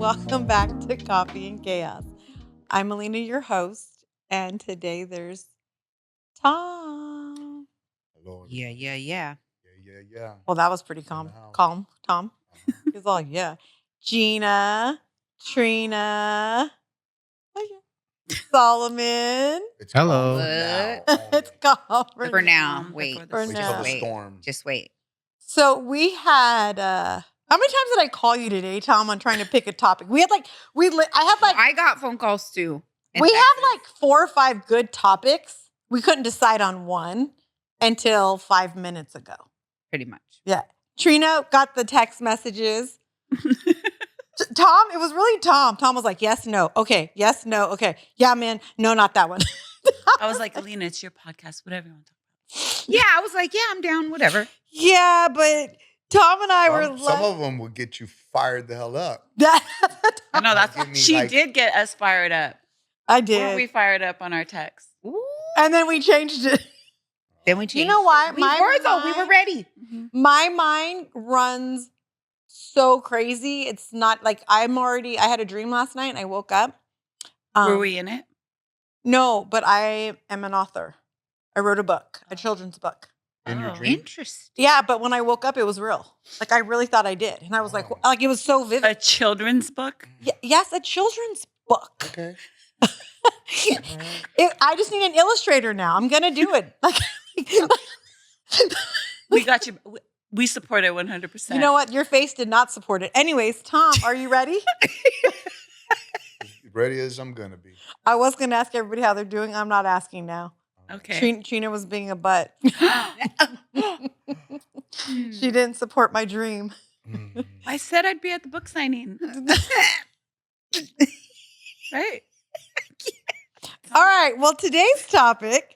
welcome back to Coffee and Chaos. I'm Melina, your host, and today there's Tom. Hello, Yeah, everybody. yeah, yeah. Yeah. Well, that was pretty In the calm. house. Calm, Tom. Uh-huh. He's all, yeah. Gina, Trina, oh, yeah. Solomon. It's Hello. calm for now. It's calm For now. Wait Wait. For till now. the Wait. storm. Just wait. So we had how many times did I call you today, Tom, on trying to pick a topic? I had like I got phone calls too. in we Texas. have like 4 or 5 good topics. We couldn't decide on one until 5 minutes ago. pretty much. Yeah. Trina got the text messages. Tom, it was really Tom. Tom was like, yes, no. Okay. Yes, no. Okay. Yeah, man. No, not that one. I was like, Alina, it's your podcast. Whatever you want to talk Yeah, I was like, yeah, I'm down, whatever. Yeah, but Tom and I were Some like, of them will get you fired the hell up. that. about. No, Give me, she like- did get us fired up. I Weren't we did. fired up on our text? Ooh. And then we changed it. Then we changed. You know why? We were though. We were ready. My mind runs so crazy. It's not like I had a dream last night and I woke up. Were we in it? No, but I am an author. I wrote a book, a children's book. In your Oh. dream? Interesting. Yeah, but when I woke up, it was real. Like I really thought I did. And I was Oh. like it was so vivid. A children's book? Yes, a children's book. Okay. I just need an illustrator now. I'm going to do it. We got you. We support it 100%. You know what? Your face did not support it. Anyways, Tom, are you ready? As ready as I'm going to be. I was going to ask everybody how they're doing. I'm not asking now. Okay. Trina was being a butt. She didn't support my dream. Mm. I said I'd be at the book signing. Right? All right. Well, today's topic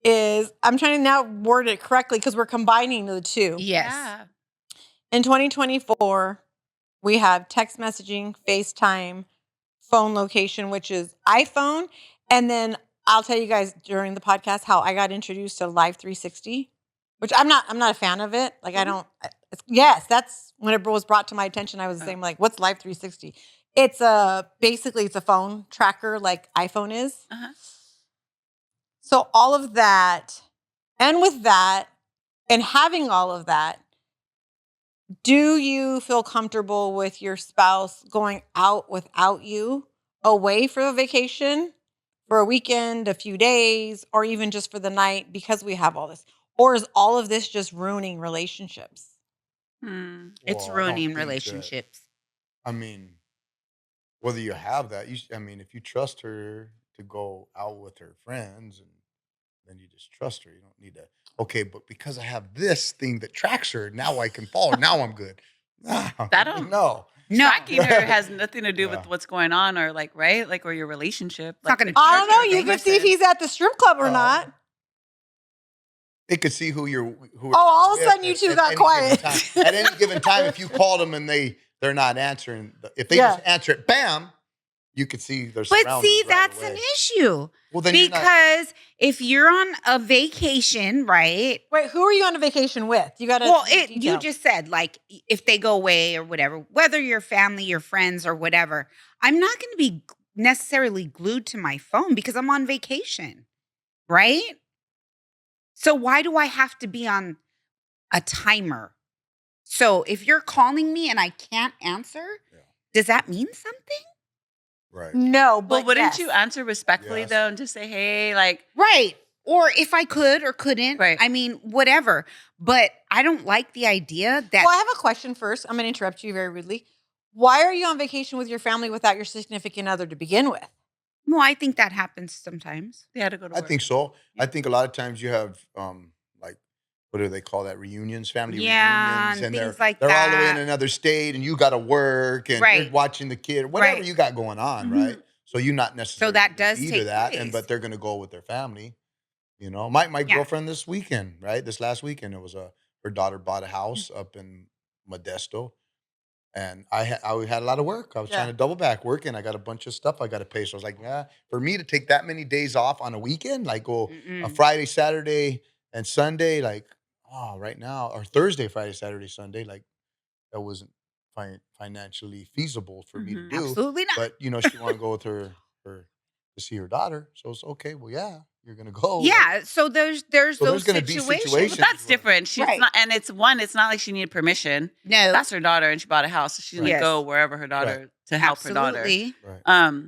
is I'm trying to now word it correctly because we're combining the two. Yes. Yeah. In 2024, we have text messaging, FaceTime, phone location, which is iPhone. And then I'll tell you guys during the podcast how I got introduced to Live 360, which I'm not a fan of it. Like I don't, that's when it was brought to my attention. I was the same, like, what's Live 360? It's basically it's a phone tracker like iPhone is. Uh-huh. So all of that, and with that, and having all of that, do you feel comfortable with your spouse going out without you, away for a vacation, for a weekend, a few days, or even just for the night because we have all this? Or is all of this just ruining relationships? It's Well, I don't ruining think that- relationships. I mean, whether you have that, if you trust her to go out with her friends, and then you just trust her. You don't need to. Okay, but because I have this thing that tracks her, now I can follow. Now I'm good. don't- No. No. Tracking her has nothing to do Yeah. with what's going on or like, right? Like, or your relationship. It's not Like, gonna the I don't know. trigger You thing. can see if he's at the strip club or Oh. not. It could see who you're. All of a sudden you two got quiet. At any given time, if you called them and they're not answering, if they Yeah. just answer it, bam, you could see their But surroundings see, right that's away. an issue. Well, then you're not- Because if you're on a vacation, right? Wait, who are you on a vacation with? You got to. Well, you just said like if they go away or whatever, whether your family, your friends, or whatever, I'm not going to be necessarily glued to my phone because I'm on vacation, right? So why do I have to be on a timer? So if you're calling me and I can't answer, Yeah. does that mean something? right. No, but Well, wouldn't yes. you answer respectfully Yes. though and just say, hey, like, Right. Or if I could or couldn't, Right. I mean, whatever. But I don't like the idea that Well, I have a question first. I'm going to interrupt you very rudely. Why are you on vacation with your family without your significant other to begin with? well, I think that happens sometimes. they had to go to I work? think so. I think a lot of times you have like what do they call that? Reunions, family Yeah, reunions, and they're things like they're all the way in that. another state, and you got to work, and Right. you're watching the kid, whatever Right. you got going on, Mhm. right? So you're not necessarily that gonna does be take to that, place. but they're gonna go with their family. You know, my Yeah. girlfriend this weekend, right? This last weekend, it was her daughter bought a house up in Modesto. And I had a lot of work. I was Yeah. trying to double back work, and I got a bunch of stuff I got to pay. So I was like, yeah, for me to take that many days off on a weekend, like go a Mm-mm. Friday, Saturday, and Sunday, like right now, or Thursday, Friday, Saturday, Sunday, like that wasn't financially feasible for me to Mhm. do. Absolutely not. But she want to go with her to see her daughter. So it's okay. Well, yeah, you're gonna go. Right? Yeah. So there's So there's those gonna be situations. But situations that's where- different. She's Right. not, and it's not like she needed permission. No. That's her daughter, and she bought a house, so she's Right. gonna Yes. go wherever her daughter to help her daughter. Absolutely. Right.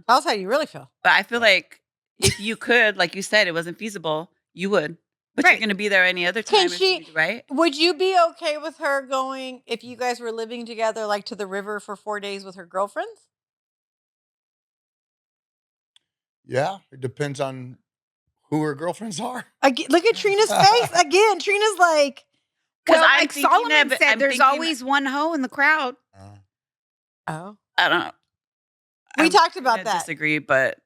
Tell us how you really feel. But I feel Right. like if you could, like you said, it wasn't feasible, you would. But Right. you're gonna be there any other Can time, if she- you need, right? Would you be okay with her going if you guys were living together, like to the river for 4 days with her girlfriends? Yeah, it depends on who her girlfriends are. Look at Trina's face again. Trina's like, Well, I'm like thinking Solomon of- said, I'm there's thinking- always one hoe in the crowd. oh. I don't know. We I'm talked about gonna that. Disagree, but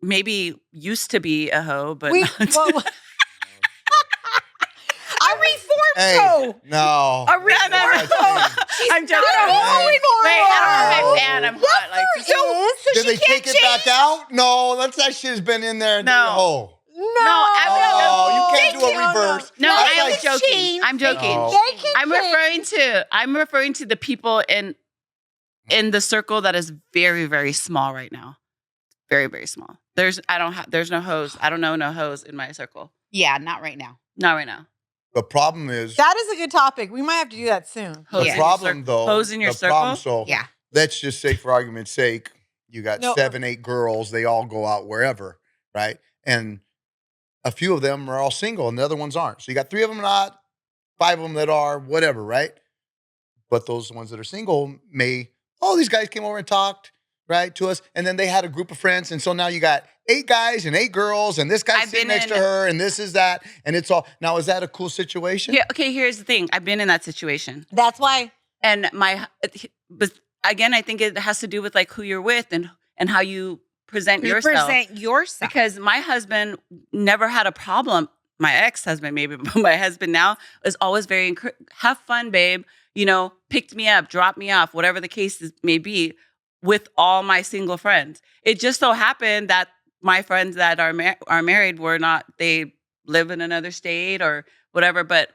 maybe used to be a hoe, but We, not. well, a reformed Hey, hoe. no. A reformed That's hoe. crazy. She's I'm joking. not a hoe Hey. anymore. Wait, I don't know if Oh. I'm fan. I'm hot. Like, Yes, there is. So Did she they can't take it back change? out? No, that shit has been in there. No. Oh. No, Oh, you can't do a reverse. No, That's I am like- joking. change. I'm joking. No. They can I'm referring to the people in the circle that is very, very small right now. Very, very small. There's no hoes. I don't know no hoes in my circle. Yeah, not right now. Not right now. The problem is That is a good topic. We might have to do that soon. Hoes the in your problem circle. though. Hoes in your the circle. problem, so Yeah. let's just say, for argument's sake, you got No. 7, 8 girls. They all go out wherever, right? And a few of them are all single, and the other ones aren't. So you got 3 of them not, 5 of them that are, whatever, right? But those ones that are single these guys came over and talked, right, to us, and then they had a group of friends, and so now you got 8 guys and 8 girls, and this guy's I've sitting been next to in- her, and this is that, and it's all. Now, is that a cool situation? Yeah. Okay. Here's the thing. I've been in that situation, That's why. and but again, I think it has to do with like who you're with and how you present You yourself. present yourself. Because my husband never had a problem. My ex-husband, maybe, but my husband now is always very have fun, babe. Picked me up, dropped me off, whatever the case may be, with all my single friends. It just so happened that my friends that are married were not. They live in another state or whatever. But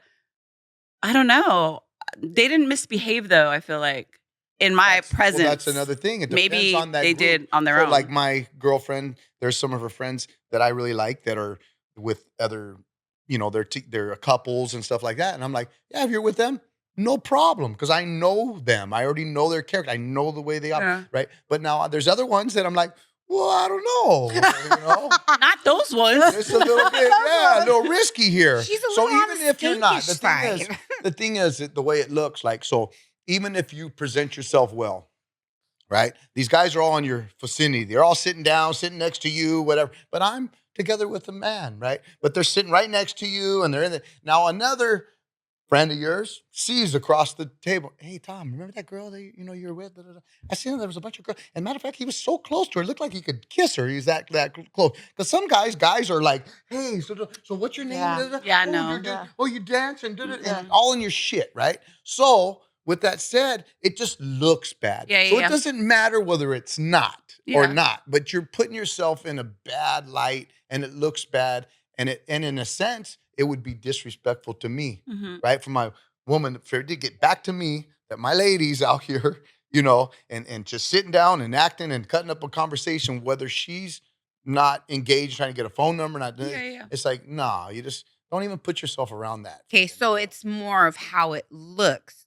I don't know. They didn't misbehave though. I feel like in my presence. Well, that's another thing. It depends Maybe on that they group. did on their So, own. like my girlfriend, there's some of her friends that I really like that are with other, they're couples and stuff like that. And I'm like, yeah, if you're with them, no problem, because I know them. I already know their character. I know the way they operate, Yeah. right? But now there's other ones that I'm like, well, I don't know. Not those ones. It's a little bit, a little risky here. She's a So little on even the if you're not, skankish side. the thing is that the way it looks like, so even if you present yourself well, right? These guys are all in your vicinity. They're all sitting down, sitting next to you, whatever. But I'm together with a man, right? But they're sitting right next to you, and they're in the. Now another friend of yours sees across the table. Hey, Tom, remember that girl that you were with? Da, da, da. I seen there was a bunch of girls. And matter of fact, he was so close to her. It looked like he could kiss her. He's that close. Because some guys are like, hey, so what's your name? Yeah. Da, da, da. Yeah, I Oh, know. you dance and Yeah. and all in your shit, right? So with that said, it just looks bad. Yeah, so yeah. it doesn't matter whether it's not or Yeah. not, but you're putting yourself in a bad light, and it looks bad, and in a sense, it would be disrespectful to me, Mhm. right? For my woman for it to get back to me that my lady's out here, and just sitting down and acting and cutting up a conversation, whether she's not engaged, trying to get a phone number, not doing it. Yeah. It's like, nah, you just don't even put yourself around that. Okay, so it's more of how it looks,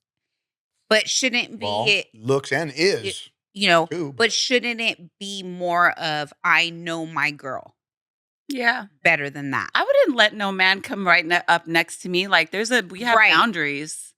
but shouldn't be looks and is too. but shouldn't it be more of I know my girl Yeah. better than that? I wouldn't let no man come right up next to me. Like we have Right. boundaries.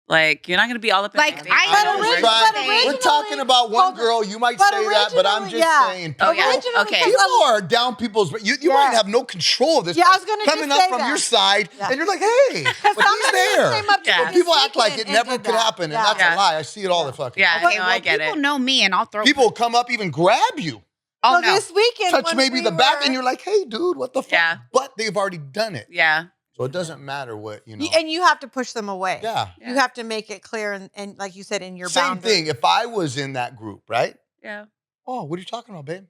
Like you're not gonna be all up in Like, my face. I I'm know just we're trying- saying- we're talking about one Hold on. girl. You might But say that, but I'm originally, just yeah. saying. Oh, yeah. people- Okay. People are down people's. You Yeah. might have no control of this. Yeah, I was gonna coming just up say from that. your side, Yeah. and you're like, hey, but he's Somebody there. came up to Yeah. me People this act like it weekend never and could did that. happen, and Yeah. that's Yeah. a lie. I see it all the fucking Yeah, time. no, I get people it. know me, and I'll throw People come up, even grab you, Oh So no, this weekend, touch when maybe we the back, were- and you're like, hey, dude, what the fuck? Yeah. But they've already done it, Yeah. so it doesn't matter what and you have to push them away. Yeah. You have to make it clear, and like you said, in your Same boundaries. thing. If I was in that group, right? Yeah. Oh, what are you talking about, babe?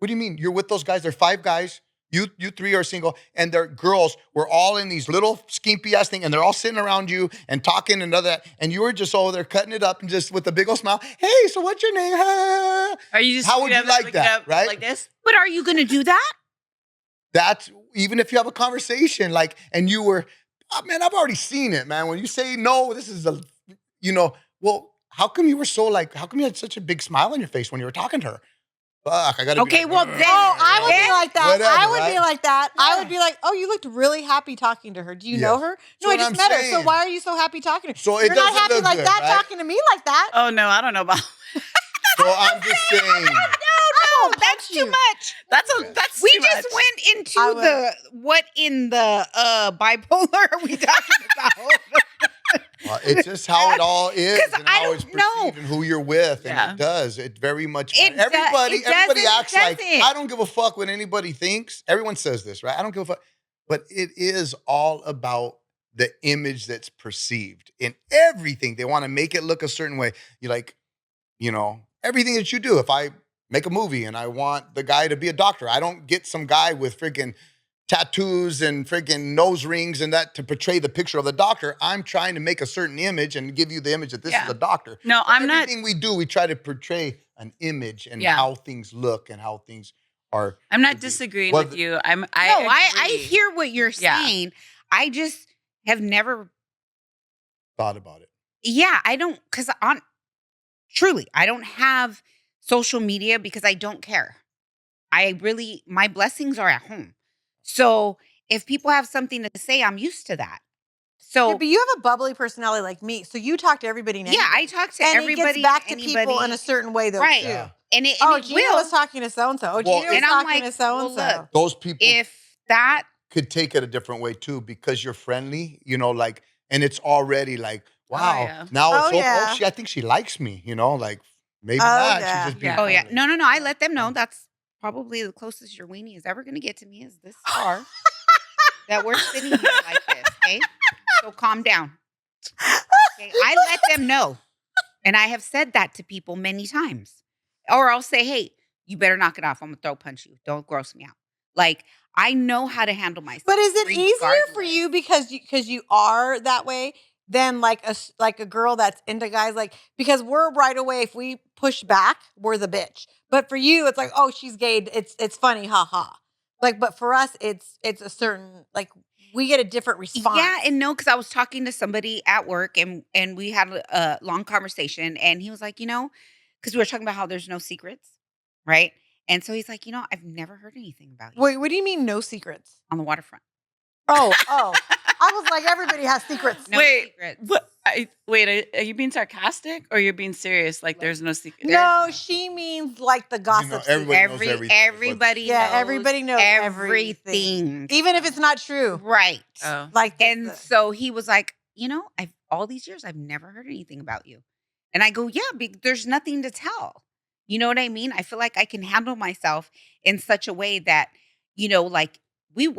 What do you mean? You're with those guys? They're 5 guys. You three are single, and their girls were all in these little skimpy ass thing, and they're all sitting around you and talking and other that, and you were just over there cutting it up and just with a big old smile. Hey, so what's your name? Are you just How would you together, like looking that, up right? like this? But are you going to do that? That's even if you have a conversation, like, and you were, oh, man, I've already seen it, man. When you say no, this is a, well, how come you were so like, how come you had such a big smile on your face when you were talking to her? Fuck, I gotta Okay, be like, well, "Ugh." then- Oh, I would be like that. Whatever, I would be right? like that. I Yeah. would be like, oh, you looked really happy talking to her. Do you know Yes. her? That's No, I what just I'm met her. So saying. why are you so happy talking to her? So it You're not doesn't happy look like good, that right? talking to me like that. Oh no, I don't know about. So I'm just saying. No, punch that's too you. much. That's We too just much. went I into would- the what in the bipolar are we talking about? It's just how it all is 'Cause and I how it's don't know. perceived and who you're with. And Yeah. it does. It very much It matters. Everybody doesn't, acts it like, doesn't. I don't give a fuck what anybody thinks. Everyone says this, right? I don't give a fuck. But it is all about the image that's perceived in everything. They want to make it look a certain way. You like, everything that you do. If I make a movie and I want the guy to be a doctor, I don't get some guy with freaking tattoos and freaking nose rings and that to portray the picture of the doctor. I'm trying to make a certain image and give you the image that this is Yeah. a doctor. No, I'm not. Everything we do, we try to portray an image and Yeah. how things look and how things are. I'm not to be. disagreeing Well, with you. I agree. hear what you're Yeah. saying. I just have never. Thought about it. Yeah, I don't because truly I don't have social media because I don't care. My blessings are at home. So if people have something to say, I'm used to that. So Yeah, but you have a bubbly personality like me, so you talk to everybody. And yeah, I anything. talk to and everybody. it gets back to anybody, people in a certain way, though. right. Too. Yeah. And it Gina will. was talking to so and so. Well, Gina was and I'm talking like, to so well, and so. look, Those people if that could take it a different way too because you're friendly, like, and it's already like, wow. yeah. Now Oh, it's yeah. I think she likes me, like maybe Oh, not. yeah. She's just being Yeah. Oh yeah, friendly. no. I let them know that's probably the closest your weenie is ever going to get to me is this far. That we're sitting here like this, okay? So calm down. Okay, I let them know, and I have said that to people many times. Or I'll say, "Hey, you better knock it off. I'm gonna throat punch you. Don't gross me out." Like I know how to handle myself. But is it easier for regardless. you because you are that way than like a girl that's into guys because we're right away if we push back we're the bitch. But for you it's like, oh, she's gay. It's funny, haha. But for us it's a certain we get a different response. Yeah, and no, because I was talking to somebody at work and we had a long conversation, and he was like, because we were talking about how there's no secrets, right? And so he's like, I've never heard anything about you Wait, what do you mean no secrets? on the waterfront. Oh. I was like, everybody has secrets. No Wait, secrets. What? Are you being sarcastic or you're being serious? Like there's no secret. No, she means like the gossip. everybody secret. knows everything is what Everybody Yeah, knows everybody knows everything. even if it's not true. Right. Oh. And so he was like, I've all these years I've never heard anything about you. And I go, yeah, there's nothing to tell. You know what I mean? I feel like I can handle myself in such a way that, like we've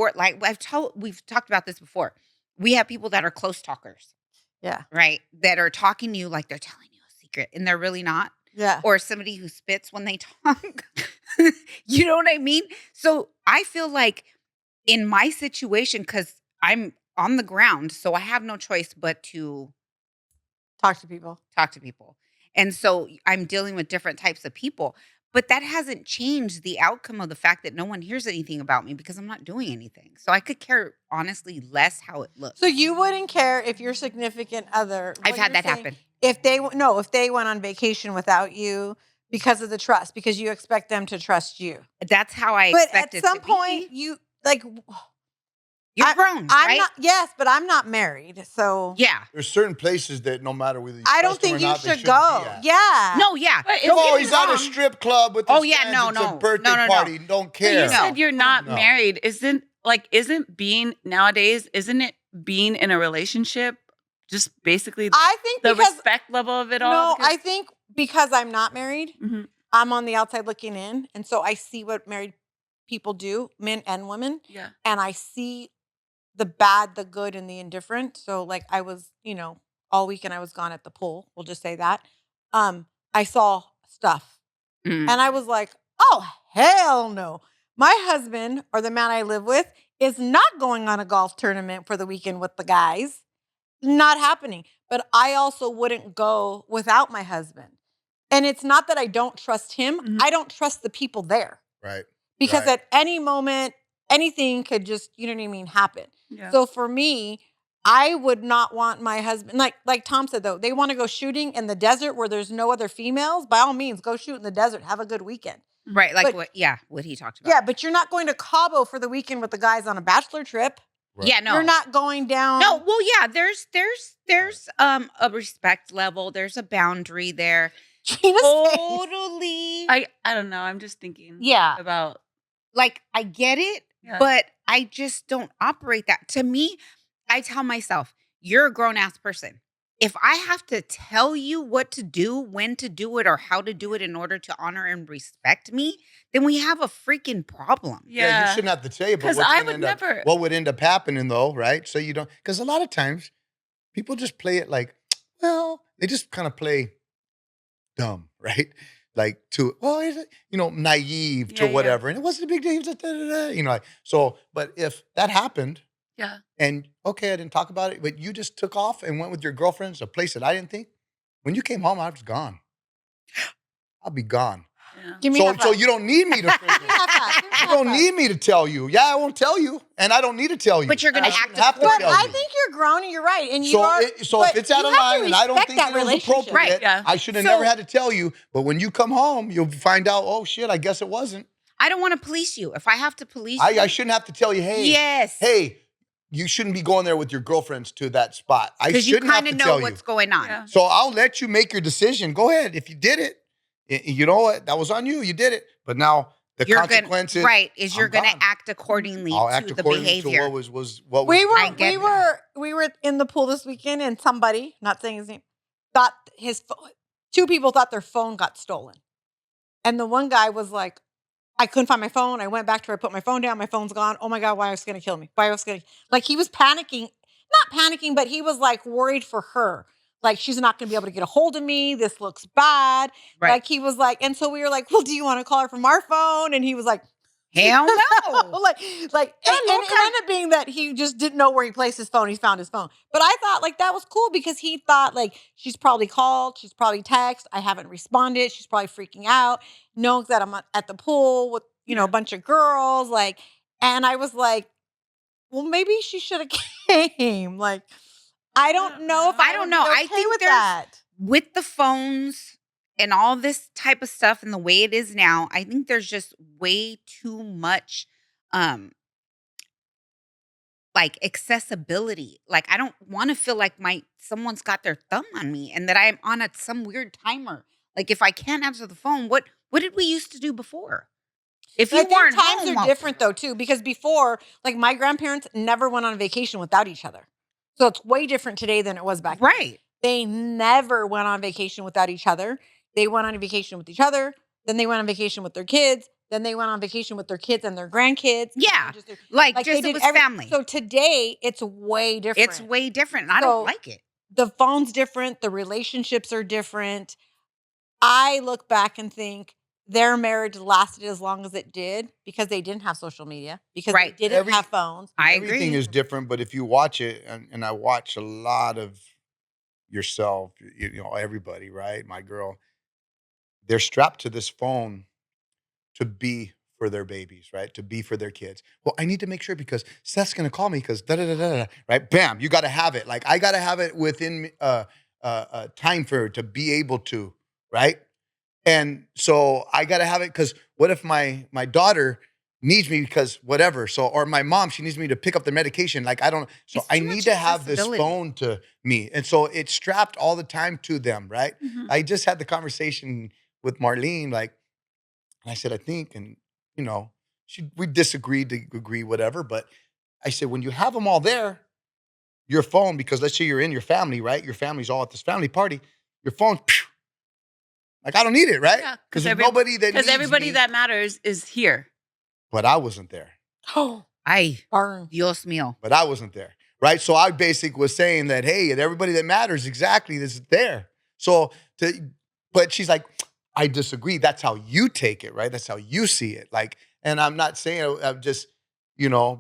talked about this before. We have people that are close talkers. Yeah. Right. That are talking to you like they're telling you a secret and they're really not. Yeah. Or somebody who spits when they talk. You know what I mean? So I feel like in my situation, because I'm on the ground, so I have no choice but to Talk to people. talk to people. And so I'm dealing with different types of people. But that hasn't changed the outcome of the fact that no one hears anything about me because I'm not doing anything. So I could care, honestly, less how it looks. So you wouldn't care if your significant other. I've what had you're that saying, happen. If they went on vacation without you because of the trust, because you expect them to trust you. That's how I But expect at it some to point, be. you You're grown, I'm right? not. Yes, but I'm not married, so Yeah. There's certain places that no matter whether you I don't trust them think or you not, they should shouldn't go. be at. Yeah. No, yeah. But Don't Oh, get me he's at a wrong. strip club with his Oh, yeah, friends. no, It's no. a birthday No. party. Don't But care. you said No. you're not No. married. Isn't being nowadays? Isn't it being in a relationship just basically I think the because respect level of it all? no, Because- I think because I'm not married, Mhm. I'm on the outside looking in, and so I see what married people do, men and women, Yeah. and I see the bad, the good, and the indifferent. So like I was, all weekend I was gone at the pool. We'll just say that. I saw stuff, Mm. and I was like, oh hell no. My husband, or the man I live with, is not going on a golf tournament for the weekend with the guys. Not happening. But I also wouldn't go without my husband. And it's not that I don't trust him. Mhm. I don't trust the people there. Right. Because Right. at any moment, anything could just, you know what I mean, happen. Yeah. So for me, I would not want my husband, like Tom said, though, they want to go shooting in the desert where there's no other females. By all means, go shoot in the desert. Have a good weekend. Right. Like But- what he talked about. Yeah, but you're not going to Cabo for the weekend with the guys on a bachelor trip. Right. Yeah, no. You're not going down. No, well, yeah, there's a respect level. There's a boundary there. Gina's face. Totally. I don't know. I'm just thinking Yeah. about Like, I get it, Yeah. but I just don't operate that. To me, I tell myself, you're a grown ass person. If I have to tell you what to do, when to do it, or how to do it in order to honor and respect me, then we have a freaking problem. Yeah, you shouldn't have to tell you, but 'Cause what's I gonna would end up- never- what would end up happening though, right? So you don't, because a lot of times people just play it like, well, they just kind of play dumb, right? Like to, well, is it, naive to Yeah, yeah. whatever, and it wasn't a big deal, just like so. But if that happened, Yeah. and okay, I didn't talk about it, but you just took off and went with your girlfriends to a place that I didn't think. When you came home, I was gone. I'll be gone. Yeah. Give me So, a high so five. you don't need me to. Give me a high five. Give me a You high don't five. need me to tell you. Yeah, I won't tell you, and I don't need to tell you. But you're going I to shouldn't act have to But tell I you. think you're grown and you're right. And you So, are. so but if it's out you of have to line and I don't respect think that it was relationship. appropriate, Right, yeah. I should have So- never had to tell you. But when you come home, you'll find out. Oh shit! I guess it wasn't. I don't want to police you. If I have to police I you. shouldn't have to tell you. Hey, Yes. hey, you shouldn't be going there with your girlfriends to that spot. I Because you shouldn't have kind to of know tell what's you. going on. Yeah. So I'll let you make your decision. Go ahead. If you did it, you know what? That was on you. You did it. But now the You're consequences. right, is you're I'm going to gone. act accordingly I'll to act the according behavior. to what was what We was. I get we were in the pool this weekend, and somebody, not saying his name, thought two people thought their phone got stolen, and the one guy was like, "I couldn't find my phone. I went back to her, I put my phone down. My phone's gone. Oh my god, why was gonna kill me? Why was gonna like he was panicking, not panicking, but he was like worried for her." Like, she's not going to be able to get a hold of me. This looks bad. Right. Like, he was like, and so we were like, well, do you want to call her from our phone? And he was like, Hell no. like, and it ended up being that he just didn't know where he placed his phone. He found his phone. But I thought like that was cool because he thought like she's probably called, she's probably texted. I haven't responded. She's probably freaking out. Knows that I'm at the pool with, a bunch of girls. Like, and I was like, well, maybe she should have came. Like, I don't know if I don't know. I think with there's- that. With the phones and all this type of stuff and the way it is now, I think there's just way too much like accessibility. Like, I don't want to feel like someone's got their thumb on me and that I'm on some weird timer. Like, if I can't answer the phone, what did we used to do before? If you I think weren't times home, are different though too, because before, like my grandparents never went on vacation without each other. So it's way different today than it was back then. right? They never went on vacation without each other. They went on a vacation with each other. Then they went on vacation with their kids. Then they went on vacation with their kids and their grandkids. Yeah. Just- Like they just it did was every- family. So today it's way different. It's way different. And I So- don't like it. The phone's different. The relationships are different. I look back and think their marriage lasted as long as it did because they didn't have social media, because Right. they didn't have phones. I Everything agree. is different, but if you watch it, and I watch a lot of yourself, everybody, right? My girl, they're strapped to this phone to be for their babies, right? To be for their kids. Well, I need to make sure because Seth's gonna call me because right? Bam, you got to have it. Like I got to have it within time for to be able to, right? And so I got to have it because what if my daughter needs me because whatever. So, or my mom, she needs me to pick up the medication. Like, I don't, so It's I too need much to have this accessibility. phone to me. And so it's strapped all the time to them, right? Mm-hmm. Mhm. I just had the conversation with Marlene, like, and I said, I think, and we disagreed to agree, whatever. But I said, when you have them all there, your phone, because let's say you're in your family, right? Your family's all at this family party, your phone, like, I don't need it, right? Yeah, Because there's nobody that Because needs everybody me. that matters is here. But I wasn't there. Oh, Ay, burn. Dios mío. But I wasn't there, right? So I basically was saying that, hey, and everybody that matters exactly is there. So, but she's like, I disagree. That's how you take it, right? That's how you see it. Like, And I'm not saying, I'm just,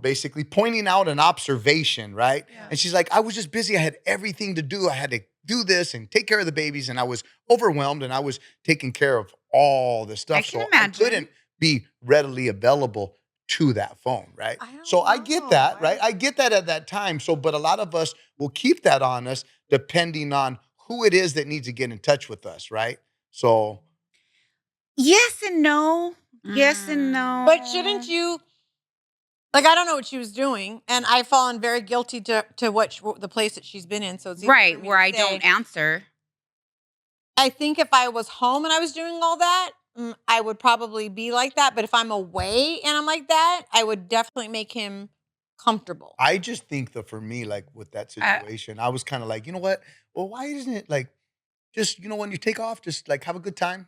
basically pointing out an observation, right? Yeah. And she's like, I was just busy. I had everything to do. I had to do this and take care of the babies. And I was overwhelmed and I was taking care of all the stuff. I can so imagine. I couldn't be readily available to that phone, right? I don't So I get know. that, right? I get that at that time. So, but a lot of us will keep that on us depending on who it is that needs to get in touch with us, right? So Yes and no. Yes and no. But shouldn't you? Like, I don't know what she was doing, and I've fallen very guilty to the place that she's been in. So it's easy for Right, me where to I say. don't answer. I think if I was home and I was doing all that, I would probably be like that. But if I'm away and I'm like that, I would definitely make him comfortable. I just think that for me, like with that situation, I was kind of like, you know what? Well, why isn't it like just, when you take off, just like have a good time.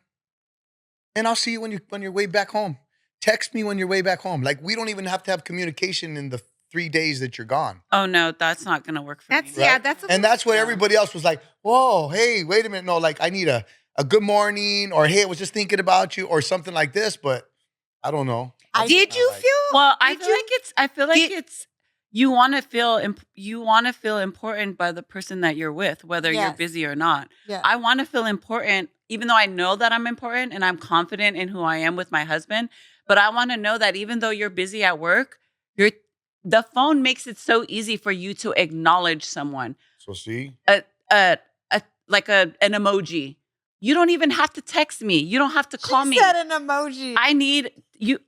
And I'll see you when you're way back home. Text me when you're way back home. Like we don't even have to have communication in the 3 days that you're gone. Oh no, that's not gonna work for me. That's yeah, that's And that's what everybody else was like, whoa, hey, wait a minute. No, like I need a good morning, or hey, I was just thinking about you, or something like this, but I don't know. Did you feel Well, I Did feel like Did- it's you want to feel important by the person that you're with, whether you're Yes. busy or not. Yeah. I want to feel important, even though I know that I'm important and I'm confident in who I am with my husband. But I want to know that even though you're busy at work, the phone makes it so easy for you to acknowledge someone. So see? Like an emoji. You don't even have to text me. You don't have to call me. She said an emoji. I need you.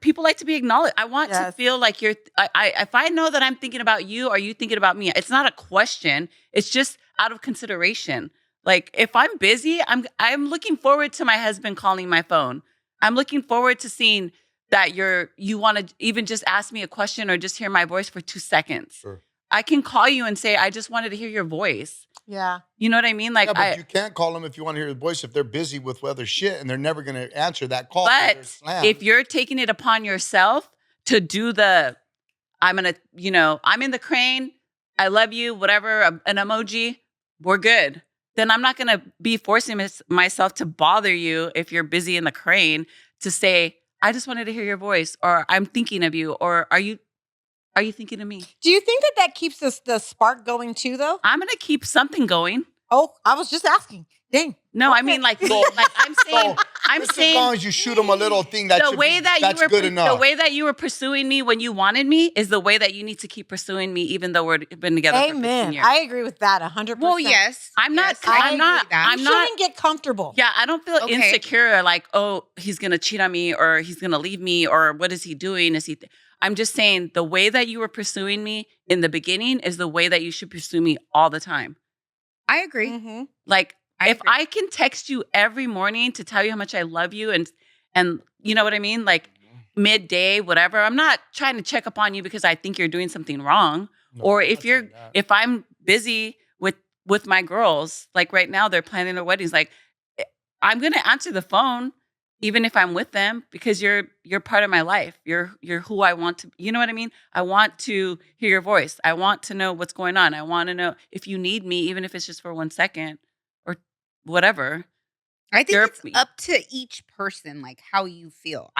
People like to be acknowledged. I want to Yes. feel like you're. If I know that I'm thinking about you, are you thinking about me? It's not a question. It's just out of consideration. Like if I'm busy, I'm looking forward to my husband calling my phone. I'm looking forward to seeing that you want to even just ask me a question or just hear my voice for 2 seconds. Sure. I can call you and say, I just wanted to hear your voice. Yeah. You know what I mean? Like, Yeah, but you can't call them if you want to hear his voice if they're busy with other shit and they're never going to answer that call. 'cause they're but slammed. if you're taking it upon yourself to do I'm in the crane, I love you, whatever, an emoji, we're good. Then I'm not going to be forcing myself to bother you if you're busy in the crane to say, I just wanted to hear your voice, or I'm thinking of you, or are you thinking of me? Do you think that keeps the spark going too, though? I'm going to keep something going. Oh, I was just asking. Dang. No, I Okay. mean like I'm saying, just as long as you shoot them a little thing, that's the way that that's you were good enough. the way that you were pursuing me when you wanted me is the way that you need to keep pursuing me, even though we've been together for 15 Amen. years. I agree with that 100%. Well, yes. I'm not. Yes, I I'm agree not. with that. I'm You not. shouldn't get comfortable. Yeah, I don't feel Okay. insecure. Like, oh, he's gonna cheat on me, or he's gonna leave me, or what is he doing? I'm just saying the way that you were pursuing me in the beginning is the way that you should pursue me all the time. I agree. Mm-hmm. Like, if agree. I can text you every morning to tell you how much I love you, and you know what I mean, like midday, whatever. I'm not trying to check up on you because I think you're doing something wrong, No, or I'm not saying that. if I'm busy with my girls, like right now they're planning their weddings, like I'm gonna answer the phone even if I'm with them because you're part of my life. You're who I want to. You know what I mean? I want to hear your voice. I want to know what's going on. I want to know if you need me, even if it's just for 1 second or whatever. I think You're- it's up to each person, like how you feel.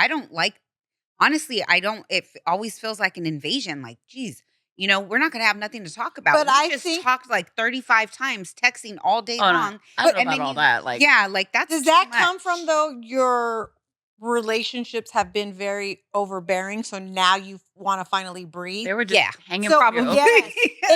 Honestly, it always feels like an invasion. Like, geez, we're not going to have nothing to talk about. But We I just think- talked like 35 times, texting all day Oh, no. long. I don't know and about then all that. Like, yeah, like that's Does too that come much. from, though, your relationships have been very overbearing, so now you want to finally breathe? they were just Yeah. hanging So, from you. yes.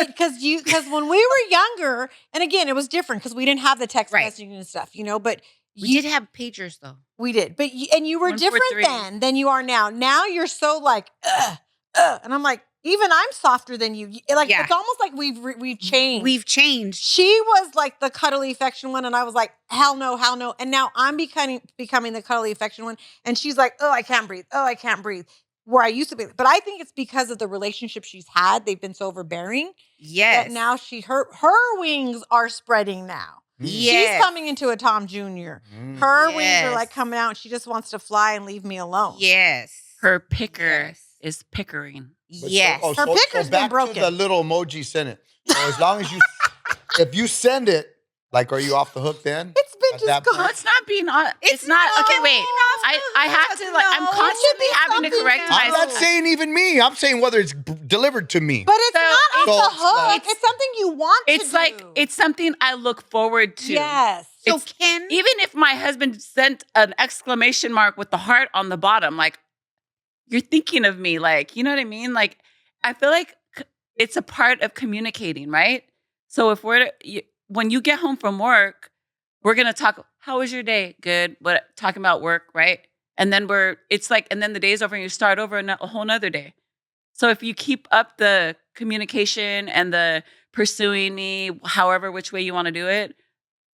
Because when we were younger, and again, it was different because we didn't have the text Right. messaging and stuff, but We did have pagers though. we did. But you were 143. different then than you are now. Now you're so like, and I'm like, even I'm softer than you. Like, Yeah. it's almost like we've changed. We've changed. She was like the cuddly affection one, and I was like, hell no, hell no. And now I'm becoming the cuddly affection one, and she's like, oh, I can't breathe. Oh, I can't breathe. Where I used to be. But I think it's because of the relationship she's had. They've been so overbearing Yes. that now her wings are spreading now. Yes. She's coming into a Tom Jr. Mm. Her wings are Yes. like coming out, and she just wants to fly and leave me alone. Yes. Her picker Yes. is pickering. But Yes. Her picker's been back broken. to the little emoji, send it. So as long as you, if you send it, like, are you off the hook then? It's been at just that got- No, point. it's not being on. It's not. not Okay, wait. being off I have to like. I'm no. constantly having to something correct else. I'm not myself. saying even me. I'm saying whether it's delivered to me. But it's So not off it's- the hook. it's- It's something you want It's to like do. it's something I look forward to. Yes. So It's- Ken, Even if my husband sent an exclamation mark with the heart on the bottom, like you're thinking of me, like you know what I mean. Like I feel like it's a part of communicating, right? So if when you get home from work, we're gonna talk. How was your day? Good. What talking about work, right? And then it's like, and then the day's over and you start over a whole nother day. So if you keep up the communication and the pursuing me, however, which way you want to do it,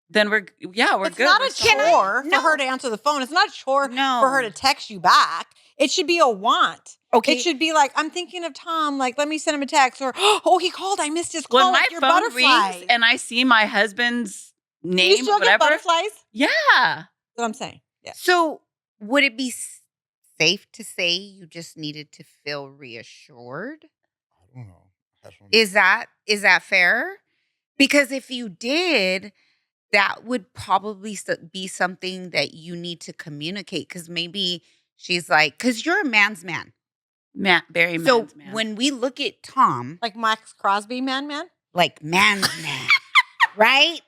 then we're it's good. not We're a solid. chore No. for her to answer the phone. It's not a chore No. for her to text you back. It should be a want. okay, It should be like, I'm thinking of Tom. Like, let me send him a text. Or, oh, he called. I missed his call. When my Like your phone butterflies. rings and I see my husband's Do you name, still get whatever, butterflies? yeah. That's what I'm saying. Yeah. so would it be safe to say you just needed to feel reassured? I don't know. I don't know. Is that fair? Because if you did, that would probably be something that you need to communicate. Because maybe she's like, because you're a man's man. Very So man's man. when we look at Tom, Like Max Crosby, man. like man's man, right?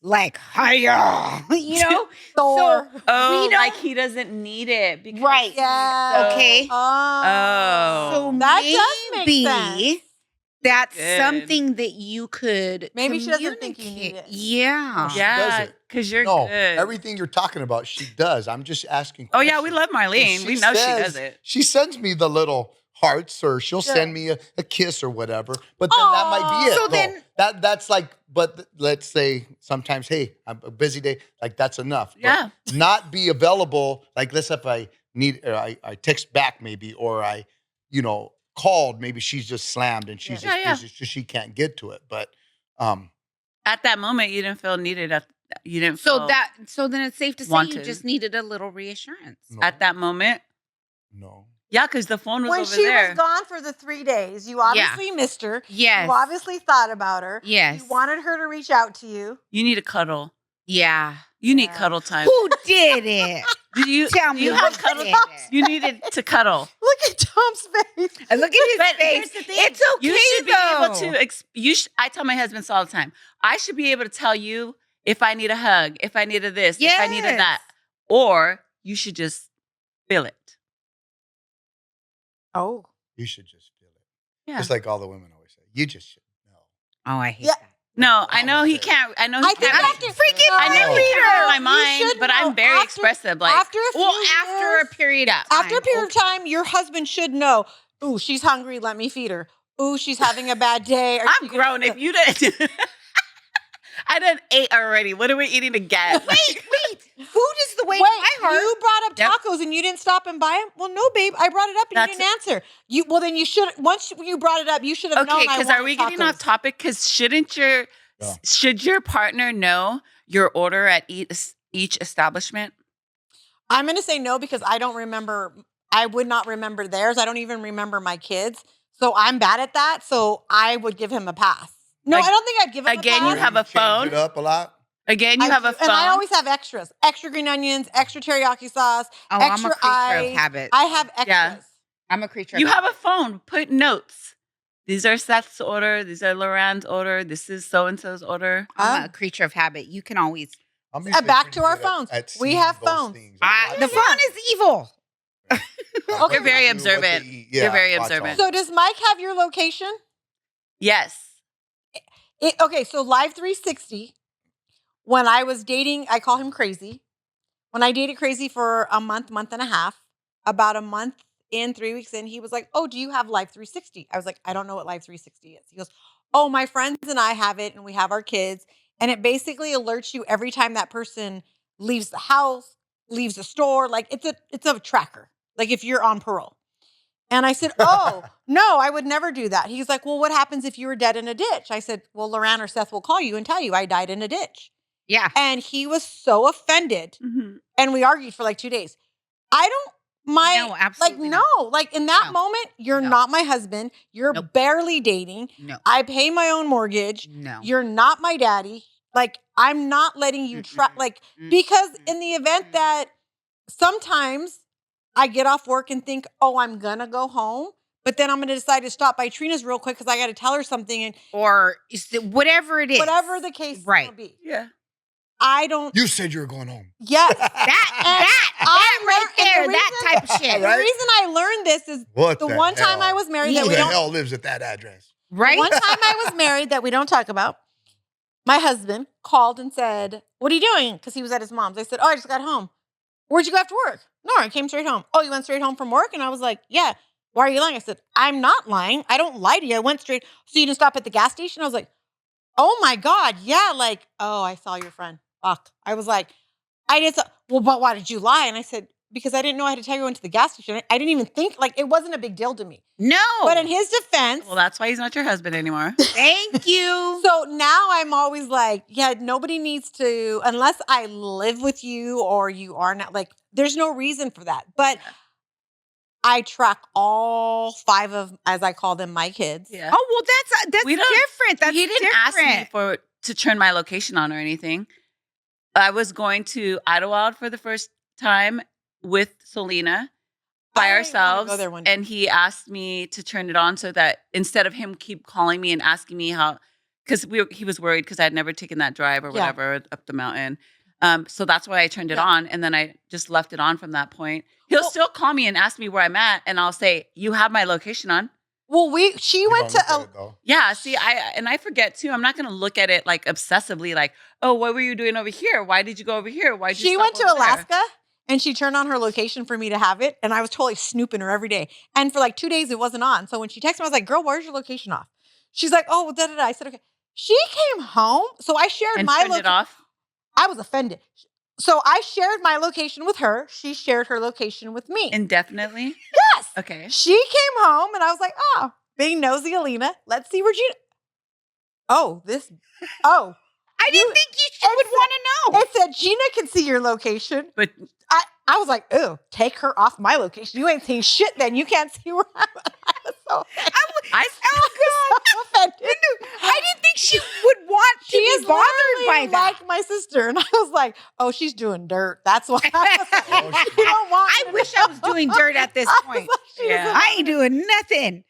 Like hiya, you know. Thor. oh, we don't- like he doesn't need it. Because Right. Yeah. Okay. Oh. So that does maybe make sense. that's Good. something that you could. Maybe she doesn't think you need communicate. it. Yeah. She Yeah, doesn't. because you're No, good. everything you're talking about, she does. I'm just asking. Oh yeah, we questions. love Marlene. And We know she says- does it. She sends me the little hearts, or she'll Yeah. send me a kiss or whatever. But then that might be it. So though. then- that's like. But let's say sometimes, hey, I'm a busy day. Like that's enough. But Yeah. not be available. Like let's say if I need, or I text back maybe, or I, called. Maybe she's just slammed and she's Yeah. just busy, so she can't get to it. But At that moment, you didn't feel needed. You didn't So feel so then it's safe to say you wanted. just needed a little reassurance. no, at that moment. no. Yeah, because the phone was When over she there. was gone for the 3 days, you obviously missed her. Yes. You obviously thought about her. Yes. You wanted her to reach out to you. You need a cuddle. Yeah. You need Yeah. cuddle time. Who did it? Do you Tell do me you who have cuddle? did it. You needed to cuddle. Look at Tom's face. And look at his But face. here's the thing. It's okay You should be though. able to. I tell my husbands all the time. I should be able to tell you if I need a hug, if I need a this, if I need a that, or you should just feel it. Oh. You should just feel it. Yeah. Just like all the women always say. You just should know. Oh, I hate Yeah. that. No, I know he can't. I know he I think can't. after freaking I know he can't read my You mind, should but know. I'm very expressive. Like after a few Well, after a years- period of time. after a period of time, your husband should know. Ooh, she's hungry. Let me feed her. Ooh, she's having a bad day. Are I'm you gonna- grown. If you didn't, I done ate already. What are we eating again? Wait. Food is the way Wait, to my heart. you brought up Yep. tacos and you didn't stop and buy them? Well, no, babe. I brought it up and That's- you didn't answer. Then you should. Once you brought it up, you should have known. Okay, I because are wanted we getting tacos. off topic? Because Yeah. should your partner know your order at each establishment? I'm going to say no because I don't remember. I would not remember theirs. I don't even remember my kids. So I'm bad at that. So I would give him a pass. No, Ag- I don't think I'd give him again, a pass. you have a Change phone? it up a lot. Again, you I have a do, phone. and I always have extras: extra green onions, extra teriyaki sauce, Oh, extra I'm a creature ice. of habit. I have extras. Yeah. I'm a creature You of have a habit. phone. Put notes. These are Seth's order. These are Loran's order. This is so and so's order. I'm a creature of habit. You can always. I'm usually back pretty to our good at- phones. at We seeing have those phones. things. The phone is evil. What You're very they do, what they observant. eat. You're very watch all observant. that. So does Mike have your location? Yes. Okay, so Live 360. When I was dating, I call him Crazy. When I dated Crazy for a month and a half, about a month in, 3 weeks in, he was like, "Oh, do you have Live 360?" I was like, "I don't know what Live 360 is." He goes, "Oh, my friends and I have it, and we have our kids, and it basically alerts you every time that person leaves the house, leaves the store. Like it's a tracker. Like if you're on parole." And I said, "Oh, no, I would never do that." He's like, "Well, what happens if you were dead in a ditch?" I said, "Well, Loran or Seth will call you and tell you I died in a ditch." Yeah. And he was so offended. Mhm. And we argued for like 2 days. I don't, No, absolutely like, no, like in that No. moment, you're No. not my husband. You're Nope. barely dating. No. I pay my own mortgage. No. You're not my daddy. Like, I'm not letting you try. Like, because in the event that sometimes I get off work and think, oh, I'm going to go home, but then I'm going to decide to stop by Trina's real quick because I got to tell her something. And or whatever it is. whatever the case Right. will be. Yeah. I don't. You said you were going home. Yes. That right there, that type of shit. The reason I learned this is What the the one time hell? I was married Who that we the don't. hell lives at that address? Right? One time I was married that we don't talk about. My husband called and said, "What are you doing?" Because he was at his mom's. I said, "Oh, I just got home." "Where'd you go after work?" "No, I came straight home." "Oh, you went straight home from work?" And I was like, "Yeah." "Why are you lying?" I said, "I'm not lying. I don't lie to you. I went straight." "So you didn't stop at the gas station?" I was like, "Oh my God. Yeah." Like, "Oh, I saw your friend." Fuck. I was like, I did. Well, but why did you lie? And I said, because I didn't know I had to tell you I went to the gas station. I didn't even think, like, it wasn't a big deal to me. No. But in his defense. Well, that's why he's not your husband anymore. Thank you. So now I'm always like, yeah, nobody needs to, unless I live with you or you are not, like, there's no reason for that. But I track all 5 of, as I call them, my kids. Yeah. Oh, well, that's different. That's He didn't different. ask me to turn my location on or anything. I was going to Idlewild for the first time with Selena by I wanna ourselves. go there one day. And he asked me to turn it on so that instead of him keep calling me and asking me how, because he was worried because I had never taken that drive or whatever up the mountain. So that's why I turned it on. And then I just left it on from that point. He'll still call me and ask me where I'm at. And I'll say, you have my location on. Well, she You went don't to, look at it, though. Yeah, see, I forget too. I'm not going to look at it like obsessively, like, oh, what were you doing over here? Why did you go over here? Why did you she stop went to over there? Alaska and she turned on her location for me to have it. And I was totally snooping her every day. And for like 2 days, it wasn't on. So when she texted me, I was like, girl, where's your location off? She's like, oh, da da da. I said, okay. She came home. So I shared And my turned it location. off. I was offended. So I shared my location with her. She shared her location with me. Indefinitely. Yes. Okay. She came home and I was like, oh, being nosy, Alina, let's see where Gina. Oh. I didn't think you would want to know. It said Gina can see your location. But I was like, ooh, take her off my location. You ain't seeing shit then. You can't see where I'm at. I was so offended. So offended. I didn't think she would want to She be is bothered by literally that. like my sister. And I was like, oh, she's doing dirt. That's why. I was like, Oh, you don't want I me to wish know. I was doing dirt at this I was point. like, she Yeah. was I ain't doing nothing.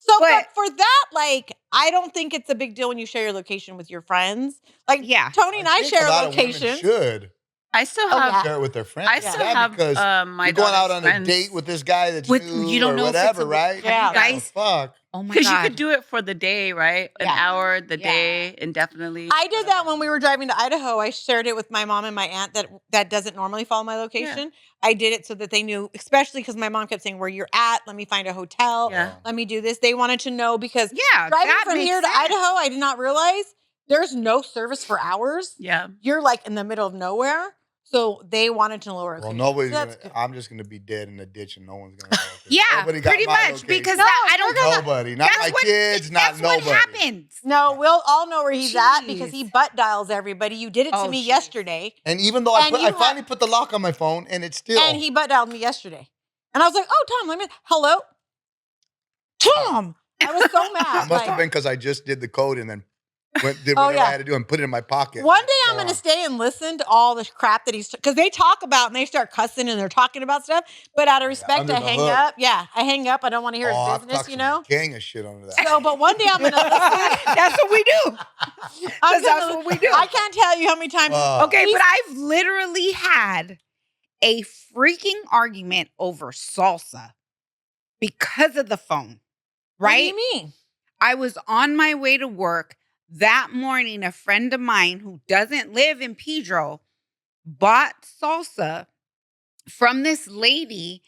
So, but But- for that, like, I don't think it's a big deal when you share your location with your friends. Like, Yeah. Tony and I think share a lot of women locations. should I still Oh, have. yeah. share it with their friends. I still Yeah, have because my you're going out daughter's on friends. a date with this guy that's With- new you don't or know if it's whatever, a- right? Yeah. What the Guys- fuck. Oh my Because you God. could do it for the day, right? An Yeah. hour, the Yeah. day, indefinitely. I did that when we were driving to Idaho. I shared it with my mom and my aunt that doesn't normally follow my location. I did it so that they knew, especially because my mom kept saying, where you're at, let me find a hotel. Yeah. Let me do this. They wanted to know because Yeah. driving that from makes here to sense. Idaho, I did not realize there's no service for hours. Yeah. You're like in the middle of nowhere. So they wanted to know where. Well, nobody's So that's gonna. good. I'm just gonna be dead in a ditch, and no one's gonna know. 'cause Yeah, nobody got pretty my much. location. Because No, I don't you're gonna- Nobody, not my kids, not that's nobody. what happens. No, we'll all know where he's at because Jeez. he butt dials everybody. You did it to Oh, me jeez. yesterday. And even though And I you finally put the lock on my phone, and it's still. And he butt dialed me yesterday. And I was like, oh, Tom, let me, hello? Tom! I was so It mad. must have Like, been because I just did the code and then did Oh, whatever yeah. I had to do and put it in my pocket. one day I'm Go going to on. stay and listen to all the crap that because they talk about and they start cussing and they're talking about stuff. But out of respect, under I the hang hook. up. Yeah, I hang up. I don't want to hear Oh, his I've business, talked you some know? gang of shit under that. So, but one day I'm going to listen. That's what we do. I'm That's gonna- what we do. I can't tell you how many times. Okay, He's- but I've literally had a freaking argument over salsa because of the phone, What do right? you mean? I was on my way to work that morning. A friend of mine who doesn't live in Pedro bought salsa from this lady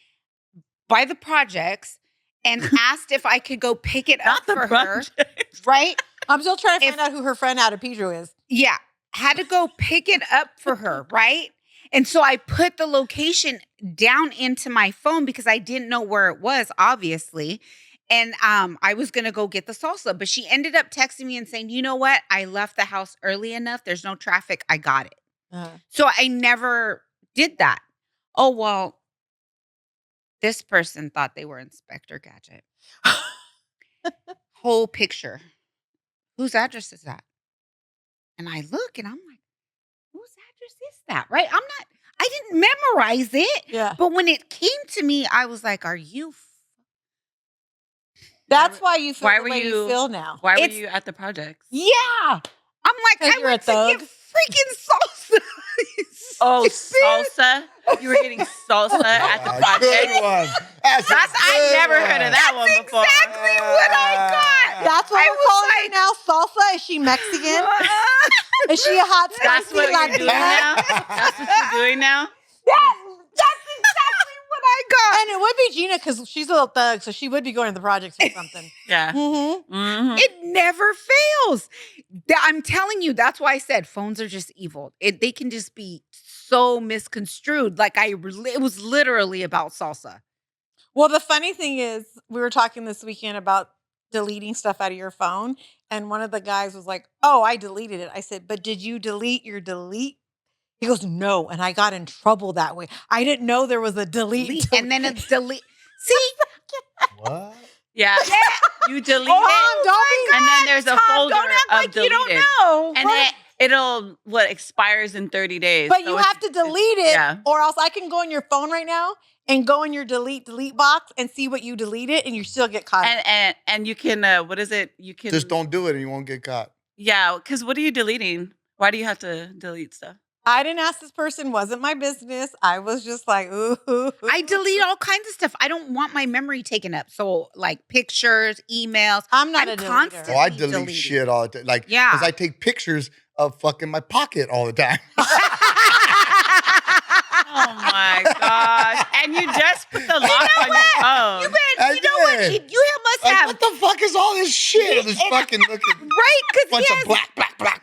by the projects and asked if I could go pick it up Not the for her, project. right? I'm still trying to If- find out who her friend out of Pedro is. Yeah, had to go pick it up for her, right? And so I put the location down into my phone because I didn't know where it was, obviously. And I was going to go get the salsa, but she ended up texting me and saying, you know what? I left the house early enough. There's no traffic. I got it. So I never did that. Oh, well, this person thought they were Inspector Gadget. Whole picture. Whose address is that? And I look and I'm like, whose address is that? Right? I didn't memorize it. Yeah. But when it came to me, I was like, are you? That's why you feel why the were way you you- feel now. Why were It's- you at the projects? Yeah. I'm like, 'Cause I you're a went to thug. get freaking salsa. Oh, Stupid. salsa! You were getting salsa at the project. Good one. That's I've never heard of that one before. Exactly what I got. That's what I we're was calling like- her now. Salsa? Is she Mexican? Is she a hot That's spicy what you're doing Latina? now. That's what you're doing now. That's exactly what I got. And it would be Gina because she's a little thug, so she would be going to the projects or something. Yeah. Mm-hmm. Mm-hmm. It never fails. I'm telling you, that's why I said phones are just evil. They can just be so misconstrued. Like it was literally about salsa. Well, the funny thing is, we were talking this weekend about deleting stuff out of your phone, and one of the guys was like, "Oh, I deleted it." I said, "But did you delete your delete?" He goes, "No," and I got in trouble that way. I didn't know there was a delete. And then it's delete. See? What? Yeah. You delete Hold it, on, don't be. and then there's a Tom, folder don't act of like deleted, you don't know. and it'll expires in 30 days. But So you it's- have to delete it, yeah. or else I can go on your phone right now and go in your delete box and see what you deleted, and you still get caught. And you can what is it? You can Just don't do it and you won't get caught. Yeah, because what are you deleting? Why do you have to delete stuff? I didn't ask this person; wasn't my business. I was just like, ooh. I delete all kinds of stuff. I don't want my memory taken up. So like pictures, emails. I'm not I'm a deleter. constantly Oh, I delete deleting. shit all the time. Like, Yeah. because I take pictures of fucking my pocket all the time. Oh my gosh! And you just put the lock on your phone. I You know what? did. You must Like, have, what the fuck is all this shit? This It- fucking looking right? Because bunch of black.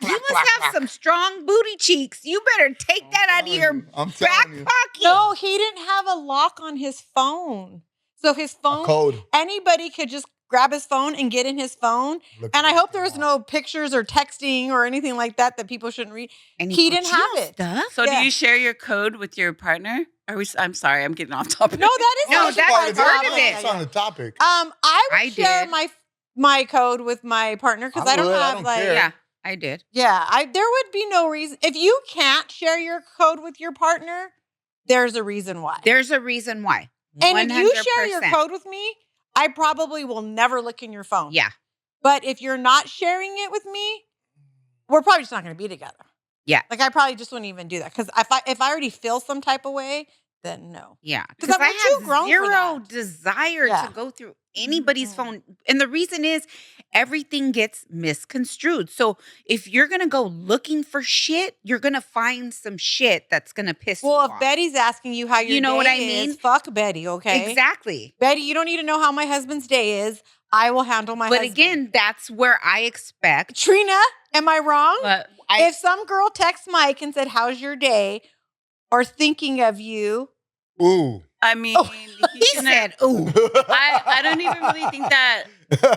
you must have some strong booty cheeks. You better take that out of your I'm back telling you. pocket. No, he didn't have a lock on his phone. So his A phone, code. anybody could just grab his phone and get in his phone. Look And at I hope it. there was no pictures or texting or anything like that people shouldn't read. And He put didn't you have on it. Stuff? So Yeah. do you share your code with your partner? I'm sorry, I'm getting off topic. No, that is No, actually that's part part of of it. it. It's on the topic. I would I share did. my code with my partner because I I don't would. I have don't like care. Yeah, I did. there would be no reason if you can't share your code with your partner. There's a reason why. There's a reason why. And if you share your 100%. code with me, I probably will never look in your phone. Yeah. But if you're not sharing it with me, we're probably just not going to be together. Yeah. Like I probably just wouldn't even do that because if I already feel some type of way, then no. Yeah, 'Cause because I'm I too have grown for zero that. desire Yeah. to go through anybody's Mhm. phone. And the reason is everything gets misconstrued. So if you're going to go looking for shit, you're going to find some shit that's going to piss Well, you if off. Betty's asking you how your You know what day I mean? is, fuck Betty, okay? Exactly. Betty, you don't need to know how my husband's day is. I will handle my But husband. again, that's where I expect. Trina, am I wrong? But If some girl texts Mike and said, "How's your day?" or thinking of you, Ooh. I mean, Oh, He shouldn't- said, ooh. I don't even really think that.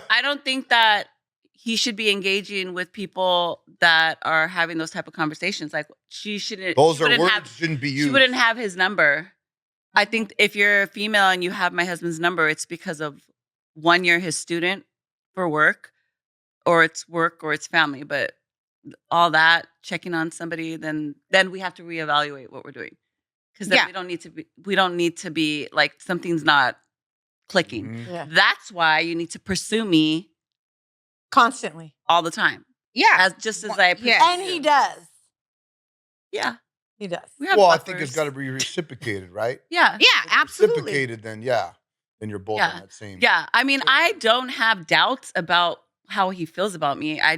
I don't think that he should be engaging with people that are having those type of conversations. Like she shouldn't. Those she are wouldn't words have- shouldn't be She used. wouldn't have his number. I think if you're a female and you have my husband's number, it's because of one, you're his student for work, or it's work, or it's family. But all that checking on somebody, then we have to reevaluate what we're doing because then Yeah. we don't need to be like something's not clicking. Mhm. yeah, That's why you need to pursue me constantly, all the time, Yeah. as I pursue Yeah. and he you. does. Yeah, He does. we have Well, I buffers. think it's got to be reciprocated, right? Yeah, Yeah, If it's absolutely. Reciprocated, then yeah. Then you're both Yeah. on that same. yeah. I mean, I don't have doubts about how he feels about me. I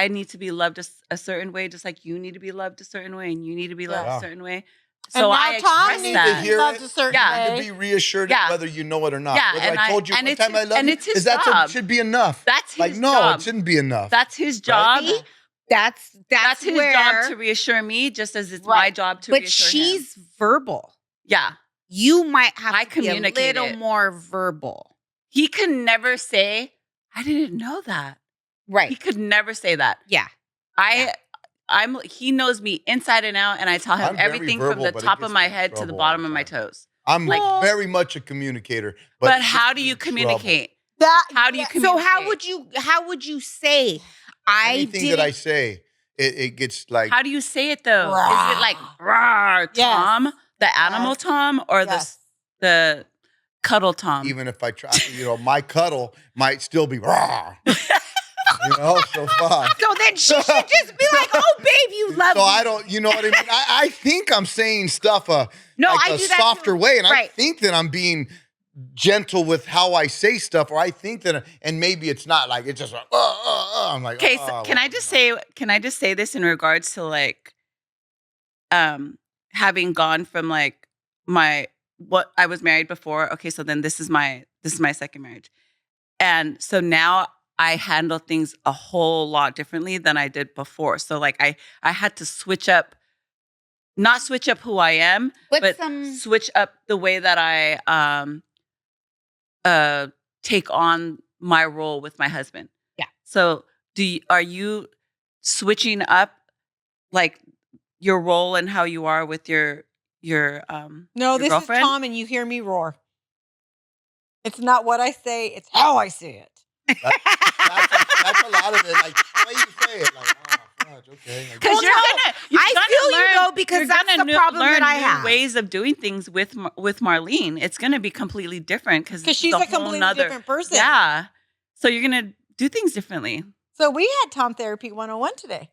need to be loved a certain way, just like you need to be loved a certain way, and you need to be loved Yeah. a certain way. And So now I Tom express needs that. to be hear loved it. a certain Yeah. To way. be reassured Yeah. whether you know it or not. Yeah, Whether and I told you and one it's time I his- love and you, it's his is that job. should be enough. That's his Like, no, job. it shouldn't be enough. That's his job. See? That's his where, job to reassure me, just as it's my Right. job to but reassure him. she's verbal. Yeah. You might have I to be a communicate little it. more verbal. He can never say, I didn't know that. Right. He could never say that. Yeah. He knows me inside and out, and I tell him I'm very everything from verbal, the but it top gets of my me in head to the trouble bottom all of the my time. toes. I'm Well- very much a communicator. But it how gets do me you in trouble. communicate? That How do you So communicate? how would you say Anything that I say, it gets like. How do you say it though? Is it like rawr, Yes. Tom, the animal Yes. Tom, or Yes. the cuddle Tom? Even if I try, my cuddle might still be raw. So far. So then she should just be like, "Oh, babe, you love So me." I don't, you know what I mean? I think I'm saying stuff No, like I a do that softer too. way, and I Right. think that I'm being gentle with how I say stuff, or I think that, and maybe it's not like it's just like, I'm like, Okay, so can I just say this in regards to like having gone from like what I was married before. Okay, so then this is my second marriage. And so now I handle things a whole lot differently than I did before. So like I had to not switch up who I am, but switch up the way that I take on my role with my husband. Yeah. So are you switching up like your role and how you are with your No, this girlfriend? is Tom, and you hear me roar. It's not what I say; it's how I say it. That's a lot of it. Like the way you say it, like, oh, gosh, okay. Because I feel you though, because that's the problem that I have. Ways of doing things with Marlene. It's going to be completely different because she's a completely different person. Yeah. So you're going to do things differently. So we had Tom Therapy 101 today.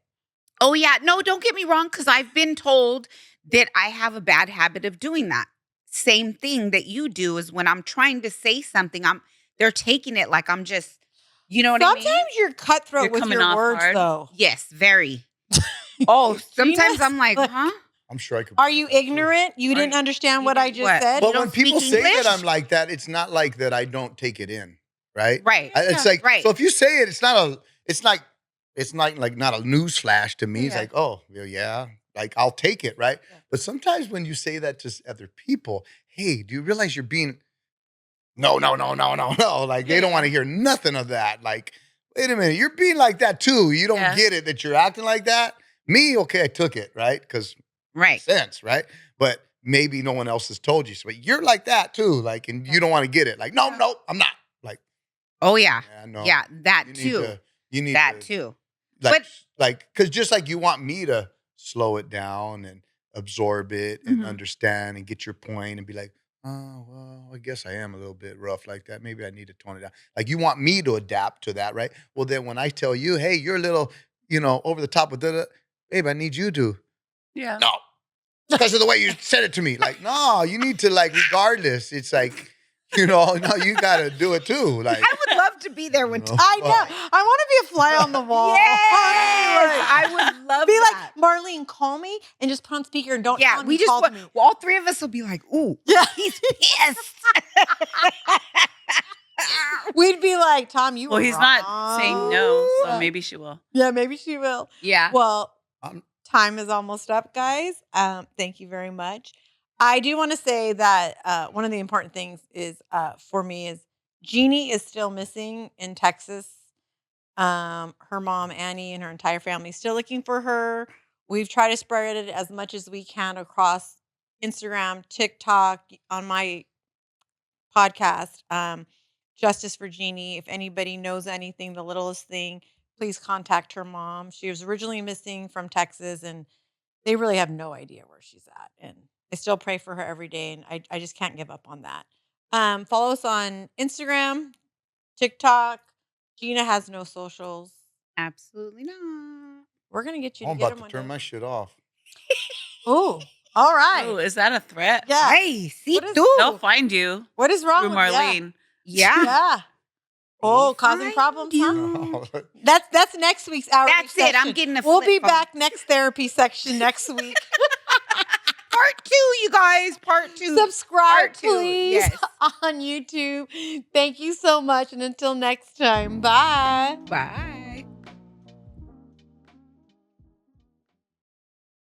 Oh yeah, no, don't get me wrong, because I've been told that I have a bad habit of doing that. Same thing that you do is when I'm trying to say something, they're taking it like I'm just, you know what I mean? Sometimes you're cutthroat with your words, hard. though. Yes, very. Sometimes I'm like, huh? I'm sure I could. Are you ignorant? You didn't understand what I just said? But when people say that I'm like that, it's not like that I don't take it in, right? Right. It's like, right. So if you say it, it's not like not a news flash to me. It's like, oh, yeah, like I'll take it, right? Yeah. But sometimes when you say that to other people, hey, do you realize you're being, no. Like they don't want to hear nothing of that. Like, wait a minute, you're being like that too. You don't get it that you're acting like that. Me, okay, I took it, right? Because sense, right? But maybe no one else has told you. So you're like that too, like, and you don't want to get it. Like, no, I'm not. Like, oh yeah, no. Yeah, that You too. need that too. Like, because just like you want me to slow it down and absorb it and understand and get your point and be like, oh, well, I guess I am a little bit rough like that. Maybe I need to tone it down. Like you want me to adapt to that, right? Well, then when I tell you, hey, you're a little, over the top with that, babe, I need you to. Yeah. No. Because of the way you said it to me. Like, no, you need to, like, regardless. It's like, no, you got to do it too. Like, I would love to be there when I know. I want to be a fly on the wall. Yes, I would love be that. like, Marlene, call me and just put on speaker and don't Yeah, tell we me just called me. well, all three of us will be like, ooh, Yeah. he's pissed. We'd be like, Tom, you Well, were he's wrong. not saying no, so maybe she will. Yeah, maybe she will. Yeah. Well, time is almost up, guys. Thank you very much. I do want to say that one of the important things is for me is Jeannie is still missing in Texas. Her mom, Annie, and her entire family is still looking for her. We've tried to spread it as much as we can across Instagram, TikTok, on my podcast, Justice for Jeannie. If anybody knows anything, the littlest thing, please contact her mom. She was originally missing from Texas, and they really have no idea where she's at. And I still pray for her every day, and I just can't give up on that. Follow us on Instagram, TikTok. Gina has no socials. Absolutely not. We're going to get you to I'm get about them to turn my shit off. Oh, all right. Oh, is that a threat? Yeah. Hey, see, What is- tú. They'll find you What is wrong through with Marlene. Yeah. Yeah. Oh, They causing find problems, you. huh? That's next week's outreach That's it. I'm section. getting a We'll flip be phone. back next therapy section next week. Part 2, you guys. Part 2. Subscribe, Part 2, please, yes. on YouTube. Thank you so much. And until next time, bye. Bye.